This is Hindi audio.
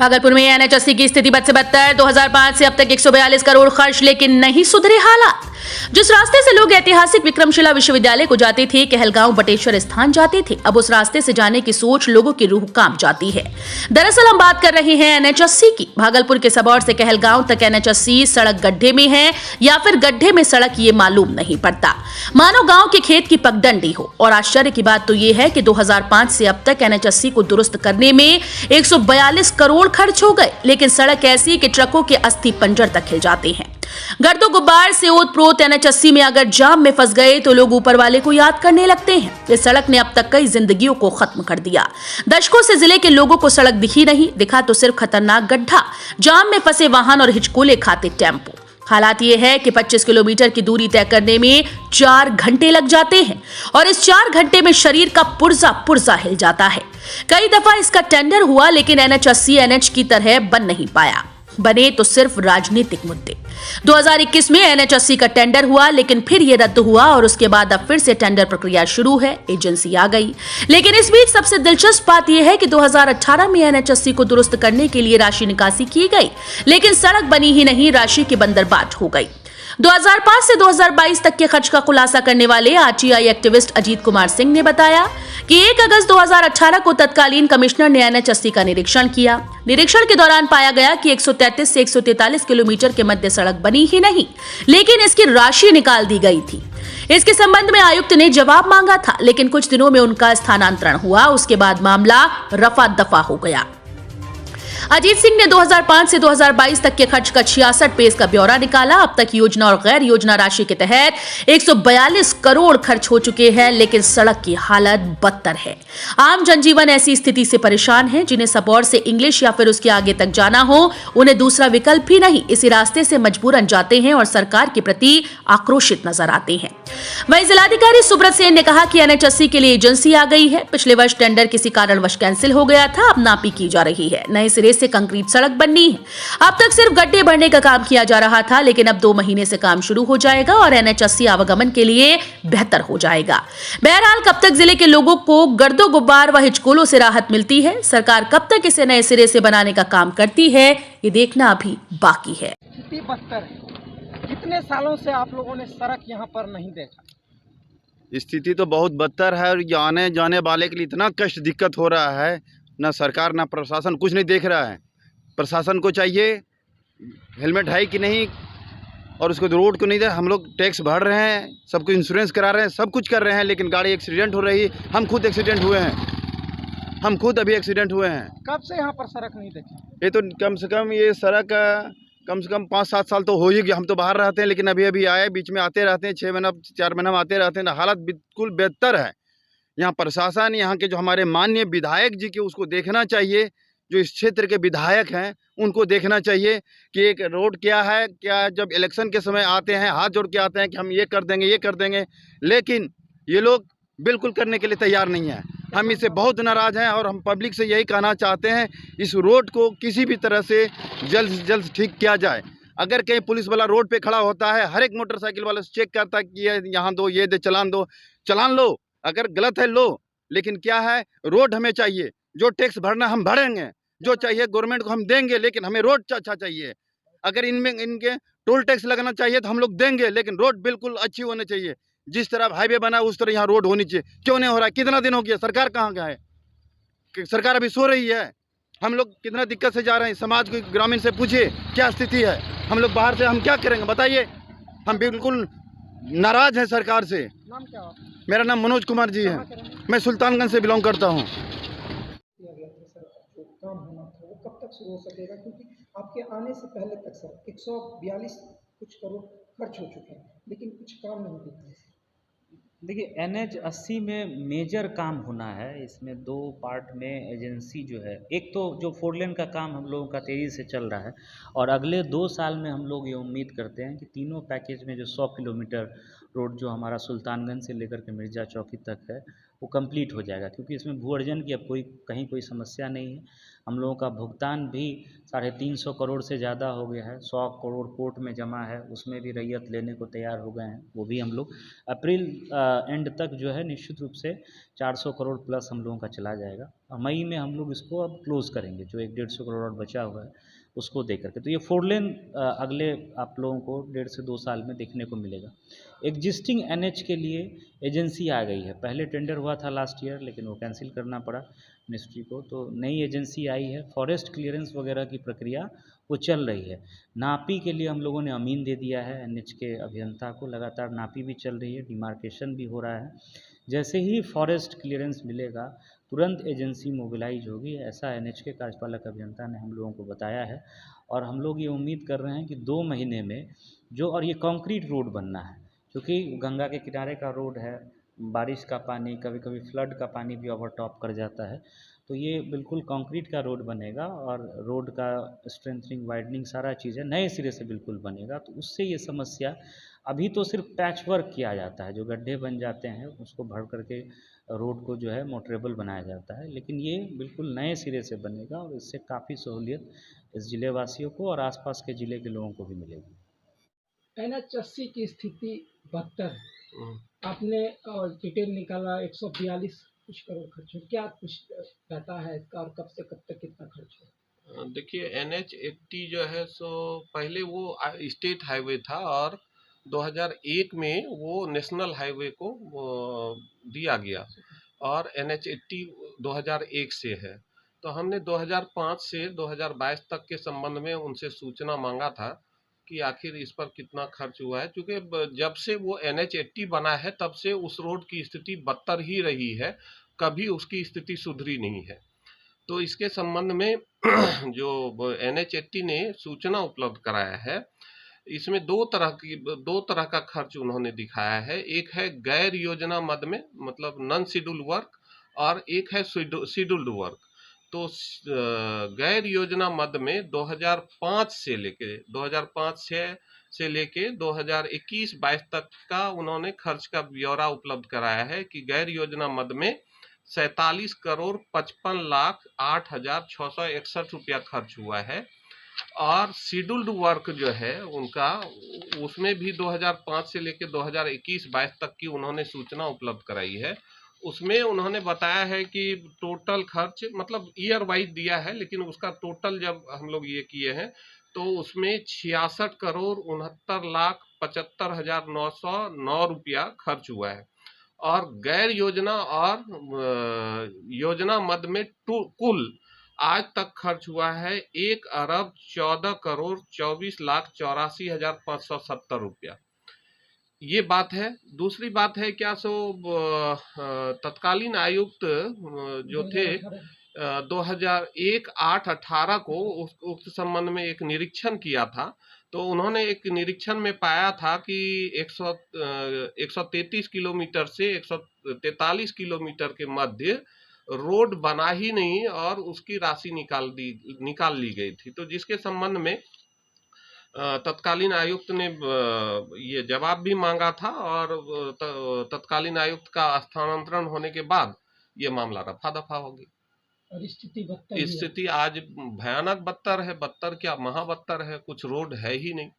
भागलपुर में एनएच-80 की स्थिति बद से बदतर। 2005 से अब तक 142 करोड़ खर्च, लेकिन नहीं सुधरे हालात। जिस रास्ते से लोग ऐतिहासिक विक्रमशिला विश्वविद्यालय को जाते थे, कहलगांव बटेश्वर स्थान जाते थे, अब उस रास्ते से जाने की सोच लोगों की रूह कांप जाती है। दरअसल हम बात कर रहे हैं एनएच-80 की। भागलपुर के सबौर से कहलगांव तक एनएच-80 सड़क गड्ढे में है या फिर गड्ढे में सड़क, ये मालूम नहीं पड़ता। मानो गांव के खेत की पगडंडी हो। और आश्चर्य की बात तो ये है कि 2005 से अब तक एनएच-80 को दुरुस्त करने में 142 करोड़ खर्च हो गए, लेकिन सड़क ऐसी कि ट्रकों के अस्थि पंजर तक हिल जाते हैं। गर्दो गुब्बार से ओत-प्रोत एनएच-80 में अगर जाम में फंस गए तो लोग ऊपर वाले को याद करने लगते हैं। इस सड़क ने अब तक कई जिंदगियों को खत्म कर दिया। दशकों से जिले के लोगों को सड़क दिखी नहीं, दिखा तो सिर्फ खतरनाक गड्ढा, जाम में फंसे वाहन और हिचकोले खाते टेम्पो। हालात ये है कि 25 किलोमीटर की दूरी तय करने में 4 घंटे लग जाते हैं और इस 4 घंटे में शरीर का पुर्जा पुर्जा हिल जाता है। कई दफा इसका टेंडर हुआ, लेकिन एनएच-80 एनएच की तरह बन नहीं पाया। बने तो सिर्फ राजनीतिक मुद्दे। 2021 में एनएच-80 का टेंडर हुआ, लेकिन फिर ये रद्द हुआ और उसके बाद अब फिर से टेंडर प्रक्रिया शुरू है। एजेंसी आ गई, लेकिन इस बीच सबसे दिलचस्प बात यह है कि 2018 में एनएच-80 को दुरुस्त करने के लिए राशि निकासी की गई, लेकिन सड़क बनी ही नहीं, राशि की बंदरबाट हो गई। 2005 से 2022 तक के खर्च का खुलासा करने वाले आरटीआई एक्टिविस्ट अजीत कुमार सिंह ने बताया कि 1 अगस्त 2018 को तत्कालीन कमिश्नर ने एनएच-80 का निरीक्षण किया। निरीक्षण के दौरान पाया गया कि 133 से 143 किलोमीटर के मध्य सड़क बनी ही नहीं, लेकिन इसकी राशि निकाल दी गई थी। इसके संबंध में आयुक्त ने जवाब मांगा था, लेकिन कुछ दिनों में उनका स्थानांतरण हुआ। उसके बाद मामला रफा दफा हो गया। अजीत सिंह ने 2005 से 2022 तक के खर्च का 66 पेज का ब्यौरा निकाला। अब तक योजना और गैर योजना राशि के तहत 142 करोड़ खर्च हो चुके हैं, लेकिन सड़क की हालत बदतर है। आम जनजीवन ऐसी स्थिति से परेशान है, जिन्हें सबौर से इंग्लिश या फिर उसके आगे तक जाना हो, उन्हें दूसरा विकल्प ही नहीं, इसी रास्ते से मजबूरन जाते हैं और सरकार के प्रति आक्रोशित नजर आते हैं। वहीं जिलाधिकारी सुब्रत सेन ने कहा कि एनएच-80 के लिए एजेंसी आ गई है। पिछले वर्ष टेंडर किसी कारणवश कैंसिल हो गया था, अब नापी की जा रही है। नए सिरे से कंक्रीट सड़क बननी है। अब तक सिर्फ गड्ढे भरने का काम किया जा रहा था, लेकिन अब 2 महीने से काम शुरू हो जाएगा और एनएच-80 आवागमन के लिए बेहतर हो जाएगा। बहरहाल कब तक जिले के लोगों को गर्दो गुब्बार व हिचकोलों से राहत मिलती है, सरकार कब तक इसे नए सिरे से बनाने का काम करती है, ये देखना अभी बाकी है। स्थिति बदतर है। कितने सालों से आप लोगों ने सड़क यहाँ पर नहीं देखा? स्थिति तो बहुत बदतर है और आने जाने वाले के लिए इतना कष्ट दिक्कत हो रहा है। ना सरकार ना प्रशासन कुछ नहीं देख रहा है। प्रशासन को चाहिए हेलमेट है कि नहीं, और उसको रोड को नहीं दे। हम लोग टैक्स भर रहे हैं, सबको इंश्योरेंस करा रहे हैं, सब कुछ कर रहे हैं, लेकिन गाड़ी एक्सीडेंट हो रही है। हम खुद एक्सीडेंट हुए हैं, हम खुद अभी एक्सीडेंट हुए हैं। कब से यहाँ पर सड़क नहीं देखी? ये तो कम से कम ये सड़क कम से कम 5-7 साल तो हो ही गया। हम तो बाहर रहते हैं, लेकिन अभी अभी आए, बीच में आते रहते हैं, 6 महीना 4 महीना में आते रहते हैं। हालत बिल्कुल बेहतर है। यहाँ प्रशासन, यहाँ के जो हमारे माननीय विधायक जी के, उसको देखना चाहिए। जो इस क्षेत्र के विधायक हैं उनको देखना चाहिए कि एक रोड क्या है, क्या जब इलेक्शन के समय आते हैं हाथ जोड़ के आते हैं कि हम ये कर देंगे, ये कर देंगे, लेकिन ये लोग बिल्कुल करने के लिए तैयार नहीं है। हम इससे बहुत नाराज़ हैं और हम पब्लिक से यही कहना चाहते हैं, इस रोड को किसी भी तरह से जल्द से जल्द ठीक किया जाए। अगर कहीं पुलिस वाला रोड पे खड़ा होता है, हर एक मोटरसाइकिल वाला चेक करता है कि ये यहाँ दो, ये दे, चलान दो, चलान लो, अगर गलत है लो, लेकिन क्या है, रोड हमें चाहिए। जो टैक्स भरना हम भरेंगे, जो चाहिए गवर्नमेंट को हम देंगे, लेकिन हमें रोड अच्छा चाहिए। अगर इनमें इनके टोल टैक्स लगाना चाहिए तो हम लोग देंगे, लेकिन रोड बिल्कुल अच्छी होनी चाहिए। जिस तरह हाईवे बना उस तरह यहाँ रोड होनी चाहिए। क्यों नहीं हो रहा है? कितना दिन हो गया? सरकार कहाँ गया है? सरकार अभी सो रही है। हम लोग कितना दिक्कत से जा रहे हैं। समाज को, ग्रामीण से पूछिए क्या स्थिति है। हम लोग बाहर से हम क्या करेंगे बताइए। हम बिल्कुल नाराज हैं सरकार से। नाम क्या है? मेरा नाम मनोज कुमार जी है। मैं सुल्तानगंज से बिलोंग करता हूँ। काम होना था वो कब तक शुरू हो सकेगा? क्योंकि आपके आने से पहले तक सर 142 कुछ करोड़ खर्च हो चुके हैं, लेकिन कुछ काम नहीं दिखा है। देखिए एनएच-80 में मेजर काम होना है। इसमें 2 पार्ट में एजेंसी जो है, एक तो जो 4 लेन का काम हम लोगों का तेज़ी से चल रहा है और अगले 2 साल में हम लोग ये उम्मीद करते हैं कि तीनों पैकेज में जो 100 किलोमीटर रोड जो हमारा सुल्तानगंज से लेकर के मिर्ज़ा चौकी तक है, वो कंप्लीट हो जाएगा, क्योंकि इसमें भू अर्जन की अब कहीं कोई समस्या नहीं है। हम लोगों का भुगतान भी 350 करोड़ से ज़्यादा हो गया है। 100 करोड़ कोर्ट में जमा है, उसमें भी रैयत लेने को तैयार हो गए हैं। वो भी हम लोग अप्रैल एंड तक जो है निश्चित रूप से 400 करोड़ प्लस हम लोगों का चला जाएगा। और मई में हम लोग इसको अब क्लोज़ करेंगे, जो 150 करोड़ और बचा हुआ है उसको दे करके। तो ये 4 लेन अगले आप लोगों को 1.5 से 2 साल में देखने को मिलेगा। एग्जिस्टिंग एनएच के लिए एजेंसी आ गई है। पहले टेंडर हुआ था लास्ट ईयर, लेकिन वो कैंसिल करना पड़ा मिनिस्ट्री को, तो नई एजेंसी आई है। फॉरेस्ट क्लियरेंस वगैरह की प्रक्रिया वो चल रही है। नापी के लिए हम लोगों ने अमीन दे दिया है एनएच के अभियंता को, लगातार नापी भी चल रही है, डिमार्केशन भी हो रहा है। जैसे ही फॉरेस्ट क्लियरेंस मिलेगा तुरंत एजेंसी मोबिलाइज होगी, ऐसा एनएच के कार्यपालक अभियंता ने हम लोगों को बताया है। और हम लोग ये उम्मीद कर रहे हैं कि 2 महीने में जो, और ये कंक्रीट रोड बनना है, क्योंकि गंगा के किनारे का रोड है, बारिश का पानी, कभी कभी फ्लड का पानी भी ओवरटॉप कर जाता है, तो ये बिल्कुल कंक्रीट का रोड बनेगा और रोड का स्ट्रेंथनिंग, वाइडनिंग सारा चीज़ें नए सिरे से बिल्कुल बनेगा। तो उससे ये समस्या, अभी तो सिर्फ पैच वर्क किया जाता है, जो गड्ढे बन जाते हैं उसको भर करके रोड को जो है मोटरेबल बनाया जाता है, लेकिन ये बिल्कुल नए सिरे से बनेगा और इससे काफ़ी सहूलियत इस ज़िले वासियों को और आसपास के ज़िले के लोगों को भी मिलेगी। NH80 की स्थिति बदतर है। आपने डिटेल निकाला 142 कुछ करोड़ खर्च हो, क्या कुछ डाटा है इसका और कब से कब तक कितना खर्च हो? देखिए NH80 जो है सो पहले वो स्टेट हाईवे था और 2001 में वो नेशनल हाईवे को दिया गया और NH80 2001 से है। तो हमने 2005 से 2022 तक के संबंध में उनसे सूचना मांगा था कि आखिर इस पर कितना खर्च हुआ है, क्योंकि जब से वो NH80 बना है तब से उस रोड की स्थिति बदतर ही रही है, कभी उसकी स्थिति सुधरी नहीं है। तो इसके संबंध में जो NH80 ने सूचना उपलब्ध कराया है, इसमें दो तरह का खर्च उन्होंने दिखाया है। एक है गैर योजना मद में, मतलब नॉन शेड्यूल्ड वर्क, और एक है शेड्यूल्ड वर्क। तो गैर योजना मद में 2005 से लेके 2021-22 तक का उन्होंने खर्च का ब्यौरा उपलब्ध कराया है कि गैर योजना मद में 47,55,08,661 रुपया खर्च हुआ है। और शेड्यूल्ड वर्क जो है उनका, उसमें भी 2005 से लेकर 2021-22 तक की उन्होंने सूचना उपलब्ध कराई है। उसमें उन्होंने बताया है कि टोटल खर्च, मतलब ईयर वाइज दिया है, लेकिन उसका टोटल जब हम लोग ये किए हैं तो उसमें 66,69,75,909 रुपया खर्च हुआ है। और गैर योजना और योजना मद में कुल आज तक खर्च हुआ है 1,14,24,84,570 रुपया। ये बात है। दूसरी बात है क्या सो तत्कालीन आयुक्त जो थे 2001-08-18 को उक्त संबंध में एक निरीक्षण किया था। तो उन्होंने एक निरीक्षण में पाया था कि 133 किलोमीटर से 143 किलोमीटर के मध्य रोड बना ही नहीं और उसकी राशि निकाल ली गई थी। तो जिसके संबंध में तत्कालीन आयुक्त ने ये जवाब भी मांगा था और तत्कालीन आयुक्त का स्थानांतरण होने के बाद ये मामला रफा दफा हो गया। और स्थिति आज भयानक बदतर है। बदतर क्या, महाबदतर है, कुछ रोड है ही नहीं।